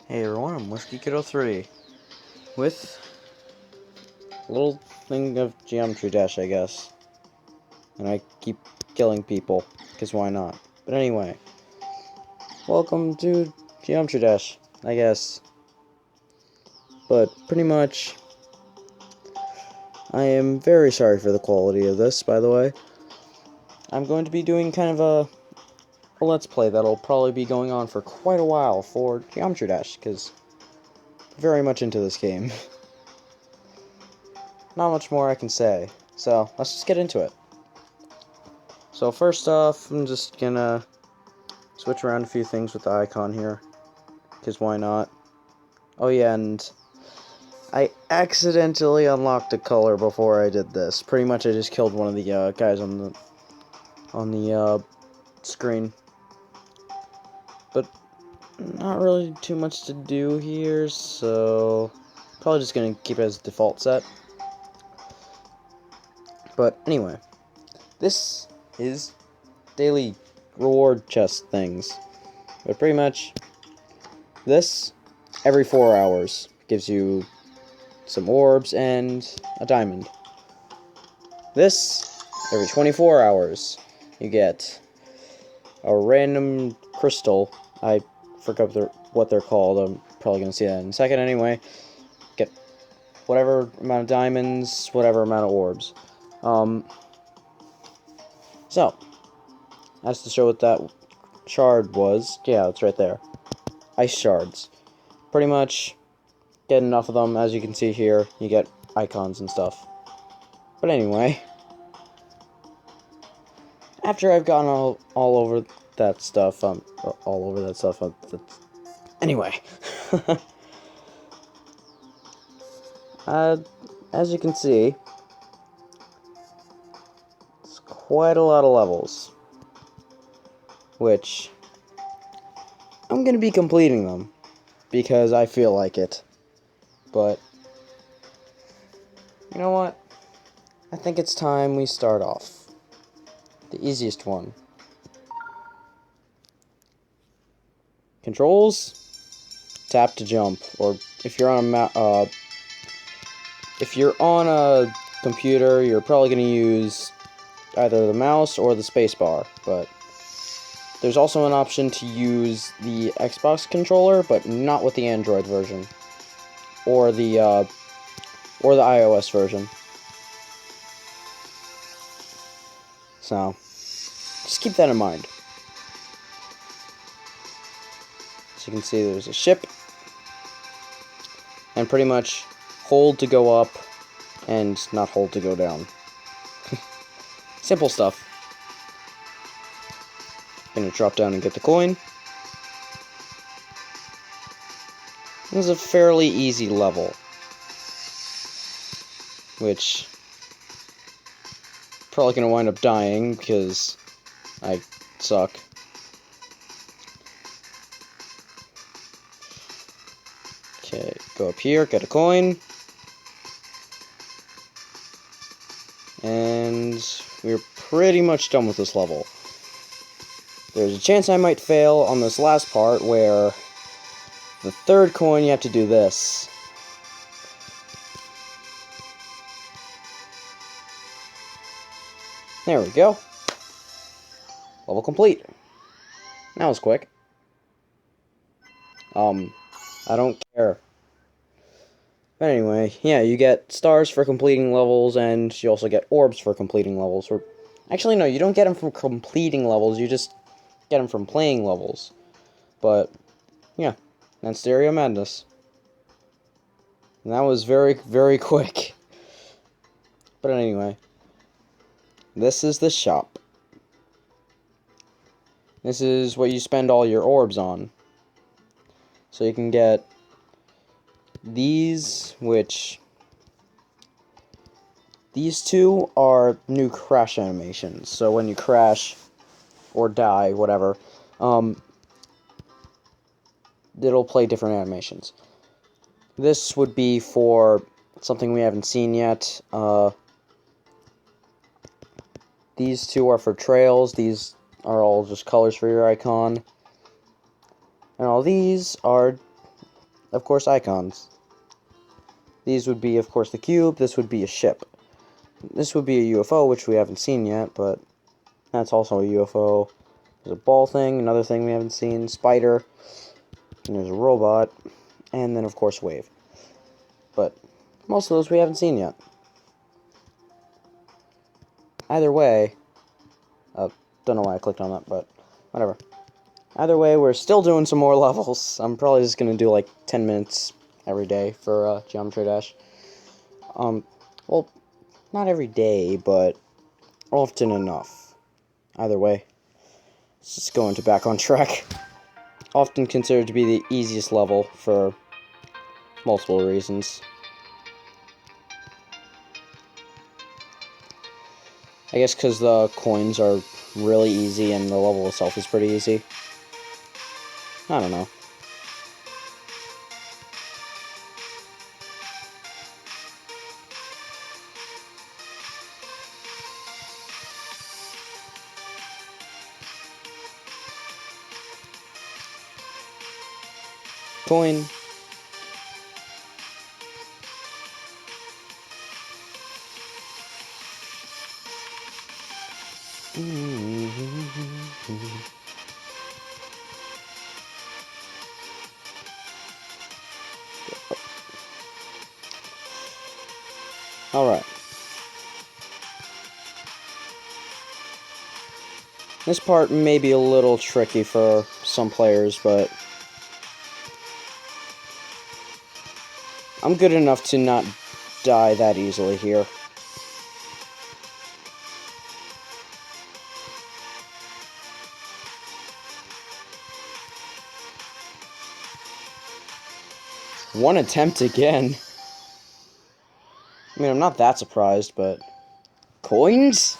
Hey everyone, I'm Whiskey Kiddo 3 with a little thing of Geometry Dash, I guess. And I keep killing people, because why not? But anyway, welcome to Geometry Dash, I guess. But pretty much, I am very sorry for the quality of this, by the way. I'm going to be doing kind of a Let's Play that'll probably be going on for quite a while for Geometry Dash, because I'm very much into this game. Not much more I can say, so let's just get into it. So first off, I'm just gonna switch around a few things with the icon here, because why not? Oh yeah, and I accidentally unlocked a color before I did this. Pretty much I just killed one of the guys on the screen. But not really too much to do here, so probably just gonna keep it as default set. But anyway, this is daily reward chest things. But pretty much this every 4 hours gives you some orbs and a diamond. This every 24 hours you get a random crystal. I forgot what they're called. I'm probably gonna see that in a second anyway. Get whatever amount of diamonds, whatever amount of orbs. So that's to show what that shard was. Yeah, it's right there. Ice shards. Pretty much get enough of them. As you can see here, you get icons and stuff. But anyway, after I've gotten all over that stuff, anyway, as you can see, it's quite a lot of levels, which I'm gonna be completing them because I feel like it. But you know what? I think it's time we start off. The easiest one. Controls, tap to jump, or if you're on a computer, you're probably going to use either the mouse or the spacebar, but there's also an option to use the Xbox controller, but not with the Android version, or the iOS version. So, just keep that in mind. As you can see, there's a ship, and pretty much hold to go up, and not hold to go down. Simple stuff. Gonna drop down and get the coin. This is a fairly easy level, which probably gonna wind up dying because I suck. Okay, go up here, get a coin, and we're pretty much done with this level. There's a chance I might fail on this last part where the third coin you have to do this. There we go. Level complete. That was quick. I don't care. But anyway, yeah, you get stars for completing levels, and you also get orbs for completing levels. Or actually, no, you don't get them from completing levels, you just get them from playing levels. But, yeah, that's Stereo Madness. And that was very, very quick. But anyway, this is the shop. This is what you spend all your orbs on. So you can get these, which these two are new crash animations. So when you crash or die, whatever, it'll play different animations. This would be for something we haven't seen yet. These two are for trails. These are all just colors for your icon. And all these are of course, icons. These would be, of course, the cube. This would be a ship. This would be a UFO, which we haven't seen yet, but that's also a UFO. There's a ball thing, another thing we haven't seen, spider, and there's a robot, and then, of course, wave. But most of those we haven't seen yet. Either way, don't know why I clicked on that, but whatever. Either way, we're still doing some more levels. I'm probably just going to do like 10 minutes every day for Geometry Dash. Well, not every day, but often enough. Either way, let's just go into Back on Track. Often considered to be the easiest level for multiple reasons. I guess because the coins are really easy and the level itself is pretty easy. I don't know. Coin. Alright. This part may be a little tricky for some players, but I'm good enough to not die that easily here. One attempt again. I mean, I'm not that surprised, but... Coins?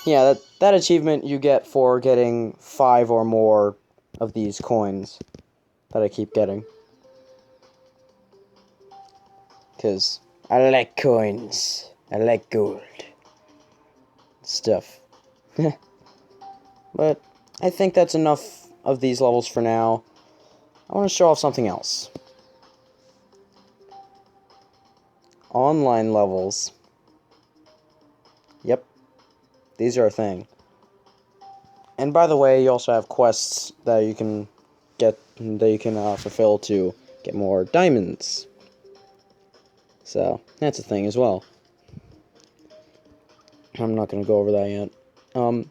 Yeah, that achievement you get for getting 5 or more of these coins that I keep getting. Because I like coins. I like gold. Stuff. But I think that's enough of these levels for now. I want to show off something else. Online levels. Yep. These are a thing. And by the way, you also have quests that you can get, that you can fulfill to get more diamonds. So, that's a thing as well. I'm not going to go over that yet.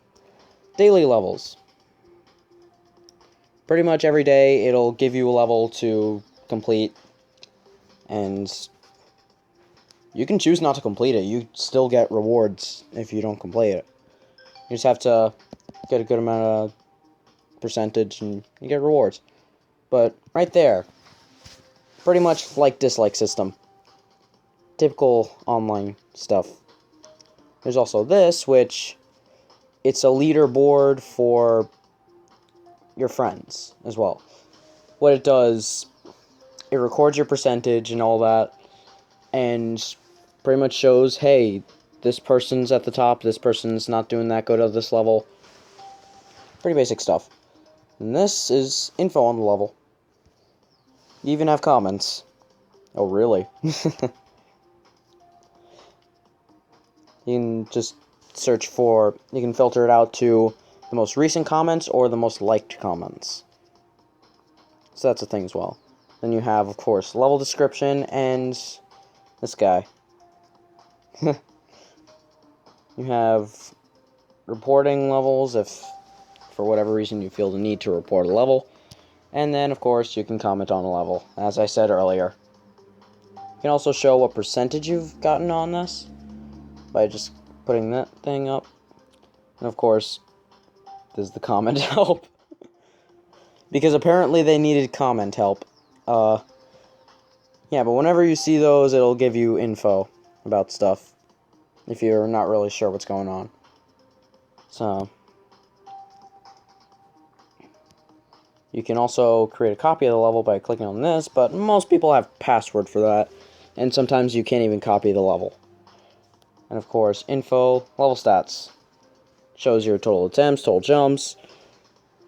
Daily levels. Pretty much every day, it'll give you a level to complete, and you can choose not to complete it. You still get rewards if you don't complete it. You just have to get a good amount of percentage and you get rewards. But right there, pretty much like dislike system. Typical online stuff. There's also this, which it's a leaderboard for your friends as well. What it does, it records your percentage and all that, and pretty much shows, hey, this person's at the top, this person's not doing that, go to this level. Pretty basic stuff. And this is info on the level. You even have comments. Oh, really? You can just search for, you can filter it out to the most recent comments or the most liked comments. So that's a thing as well. Then you have, of course, level description and this guy. You have reporting levels if for whatever reason you feel the need to report a level. And then, of course, you can comment on a level, as I said earlier. You can also show what percentage you've gotten on this by just putting that thing up. And, of course, there's the comment help. Because apparently they needed comment help. Yeah, but whenever you see those, it'll give you info about stuff if you're not really sure what's going on. So, you can also create a copy of the level by clicking on this, but most people have password for that, and sometimes you can't even copy the level. And of course, info, level stats. Shows your total attempts, total jumps,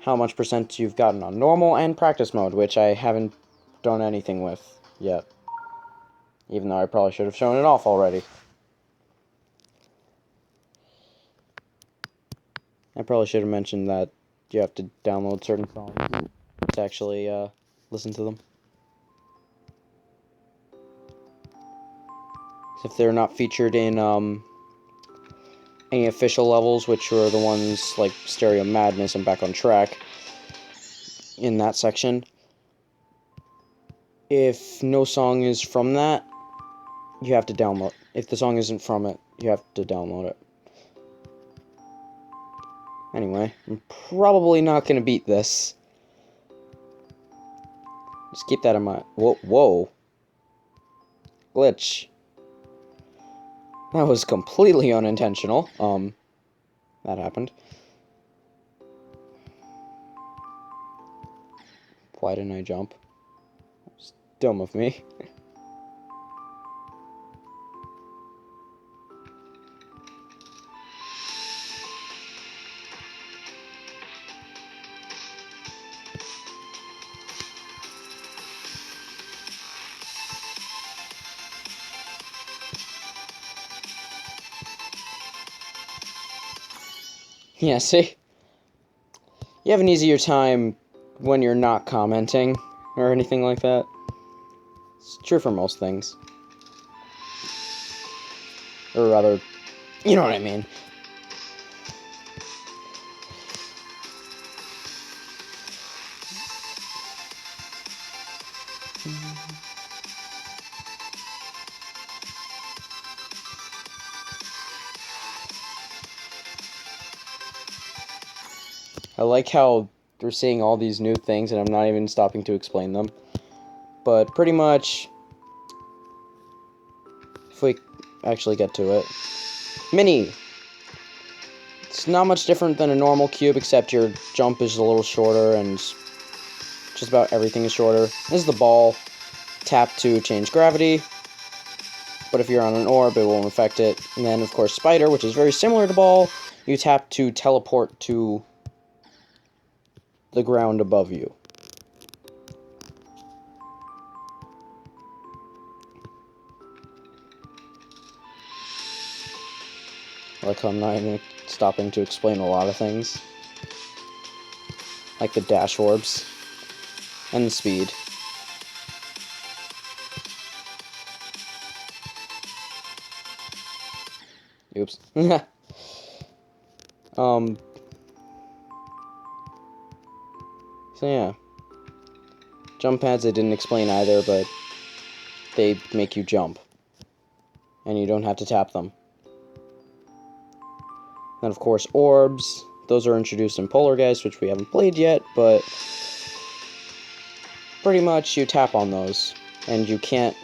how much percent you've gotten on normal, and practice mode, which I haven't done anything with yet. Even though I probably should have shown it off already. I probably should have mentioned that you have to download certain songs to actually listen to them. If they're not featured in any official levels, which were the ones like Stereo Madness and Back on Track, in that section, if no song is from that, you have to download. If the song isn't from it, you have to download it. Anyway, I'm probably not going to beat this. Just keep that in mind. Whoa. Glitch. That was completely unintentional. That happened. Why didn't I jump? It's dumb of me. Yeah, see? You have an easier time when you're not commenting or anything like that. It's true for most things. Or rather, you know what I mean. I like how we're seeing all these new things and I'm not even stopping to explain them. But pretty much, if we actually get to it. Mini! It's not much different than a normal cube, except your jump is a little shorter and just about everything is shorter. This is the ball. Tap to change gravity. But if you're on an orb, it won't affect it. And then, of course, Spider, which is very similar to ball. You tap to teleport to the ground above you. Like, I'm not even stopping to explain a lot of things. Like the dash orbs. And the speed. Oops. So yeah. Jump pads I didn't explain either, but they make you jump. And you don't have to tap them. Then, of course, orbs. Those are introduced in Polargeist, which we haven't played yet, but pretty much you tap on those. And you can't...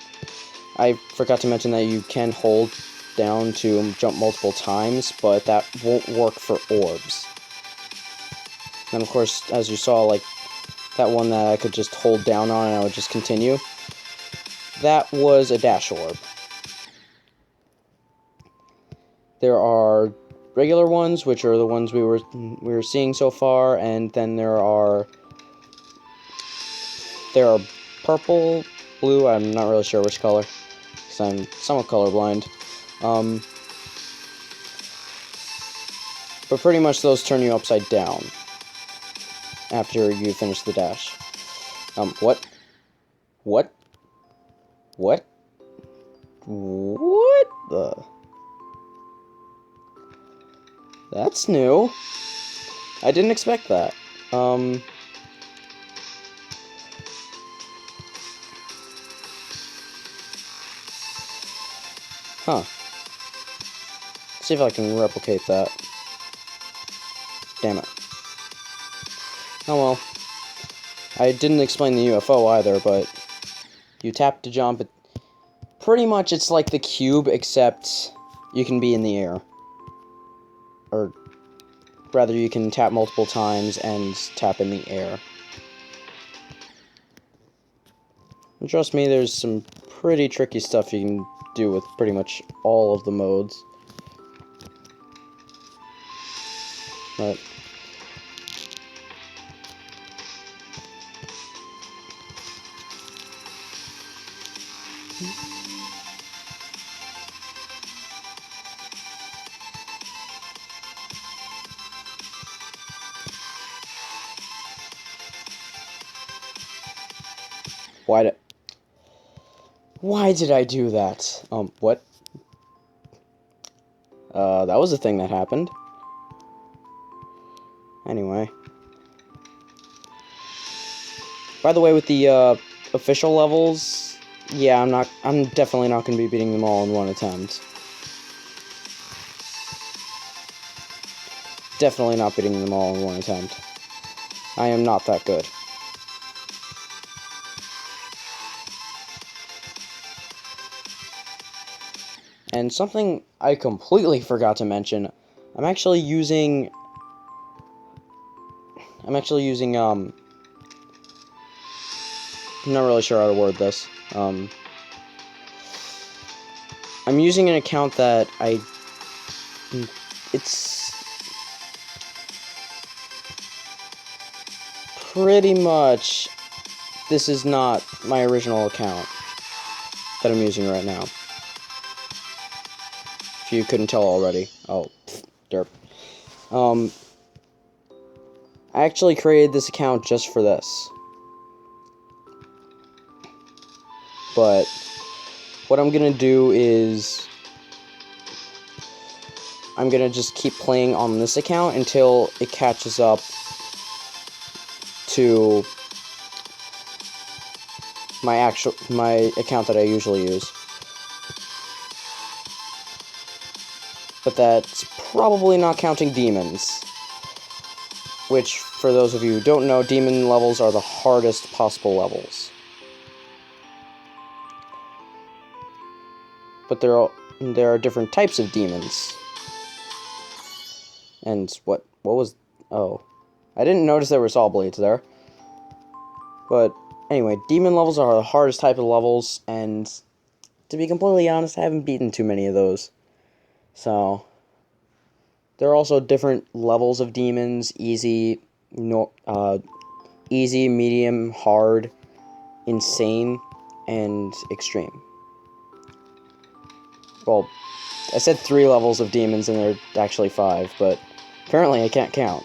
I forgot to mention that you can hold down to jump multiple times, but that won't work for orbs. And, of course, as you saw, like, that one that I could just hold down on and I would just continue. That was a dash orb. There are regular ones, which are the ones we were seeing so far, and then there are purple, blue, I'm not really sure which color, because I'm somewhat colorblind. But pretty much those turn you upside down after you finish the dash. What? What? What? What the? That's new. I didn't expect that. Huh. See if I can replicate that. Damn it. Oh well. I didn't explain the UFO either, but you tap to jump. Pretty much it's like the cube, except you can be in the air. Or rather, you can tap multiple times and tap in the air. And trust me, there's some pretty tricky stuff you can do with pretty much all of the modes. But Why did I do that? What? That was a thing that happened. Anyway. By the way, with the, official levels, yeah, I'm definitely not gonna be beating them all in one attempt. Definitely not beating them all in one attempt. I am not that good. And something I completely forgot to mention, I'm actually using, I'm not really sure how to word this. I'm using an account that it's pretty much, this is not my original account that I'm using right now. If you couldn't tell already. Oh, derp. I actually created this account just for this. But what I'm gonna do is I'm gonna just keep playing on this account until it catches up to my account that I usually use. But that's probably not counting demons. Which, for those of you who don't know, demon levels are the hardest possible levels. But there are different types of demons. And what was... Oh. I didn't notice there were saw blades there. But, anyway, demon levels are the hardest type of levels, and to be completely honest, I haven't beaten too many of those. So, there are also different levels of demons, easy, medium, hard, insane, and extreme. Well, I said 3 levels of demons and there are actually 5, but apparently I can't count.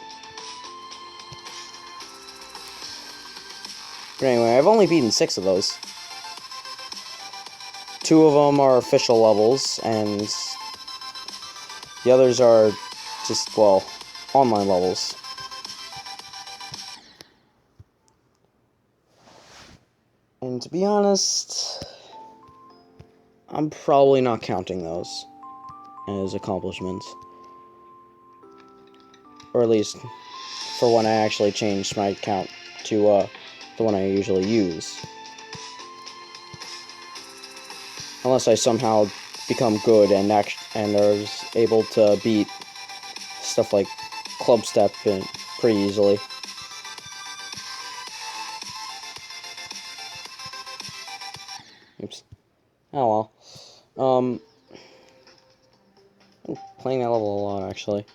But anyway, I've only beaten 6 of those. 2 of them are official levels, and the others are just, well, online levels. And to be honest, I'm probably not counting those as accomplishments. Or at least for when I actually changed my account to the one I usually use. Unless I somehow become good and are able to beat stuff like Club Step pretty easily. Oops. Oh well. I'm playing that level a lot, actually.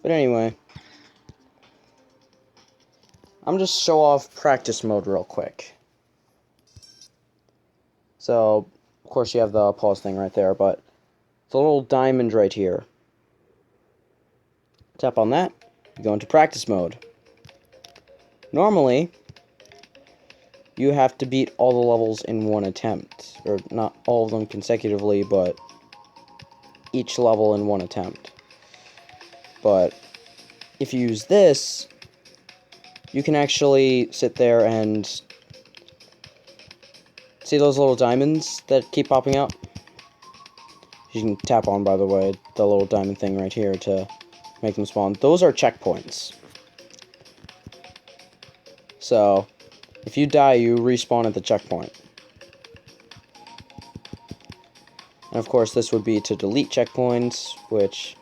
But anyway. I'm just show off practice mode real quick. So, of course you have the pause thing right there, but the little diamond right here. Tap on that, you go into practice mode. Normally, you have to beat all the levels in one attempt. Or not all of them consecutively, but each level in one attempt. But if you use this, you can actually sit there and see those little diamonds that keep popping up? You can tap on, by the way, the little diamond thing right here to make them spawn. Those are checkpoints. So, if you die, you respawn at the checkpoint. And of course, this would be to delete checkpoints, which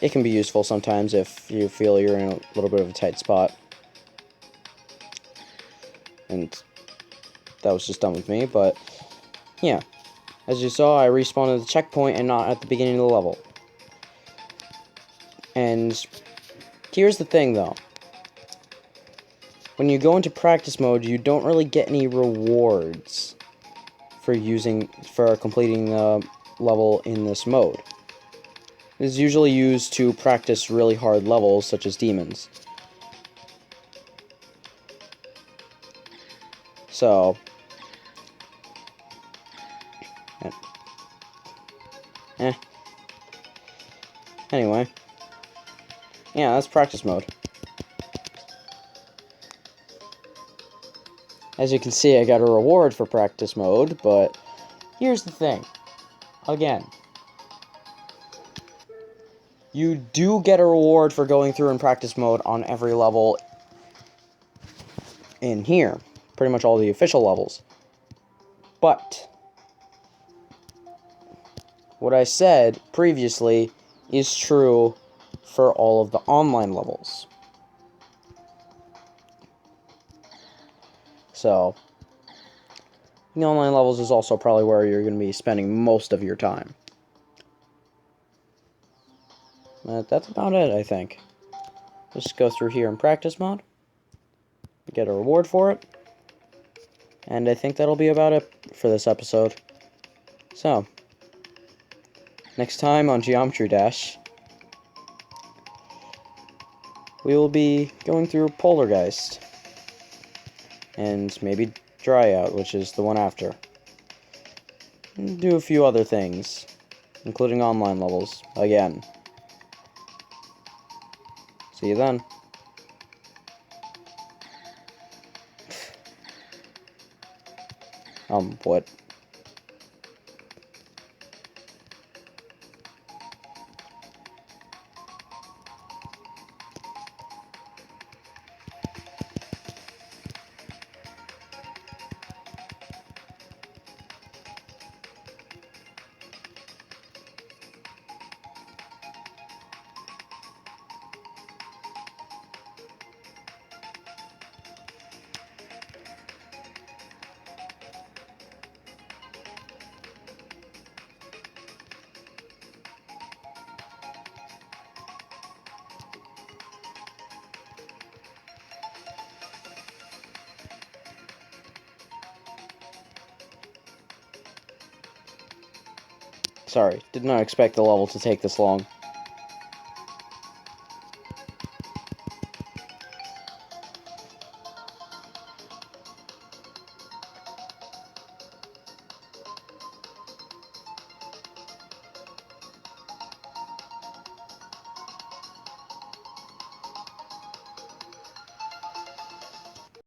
it can be useful sometimes if you feel you're in a little bit of a tight spot. And that was just done with me, but yeah. As you saw, I respawned at the checkpoint and not at the beginning of the level. And here's the thing, though. when you go into practice mode, you don't really get any rewards for completing the level in this mode. It is usually used to practice really hard levels, such as demons. So, anyway, yeah, that's practice mode. As you can see, I got a reward for practice mode, but here's the thing. Again, you do get a reward for going through in practice mode on every level in here. Pretty much all the official levels. But what I said previously is true for all of the online levels. So, the online levels is also probably where you're going to be spending most of your time. But that's about it, I think. Just go through here in practice mode. Get a reward for it. And I think that'll be about it for this episode. So, next time on Geometry Dash, we will be going through Polargeist. And maybe Dryout, which is the one after. And do a few other things, including online levels, again. See you then. What? Sorry, did not expect the level to take this long.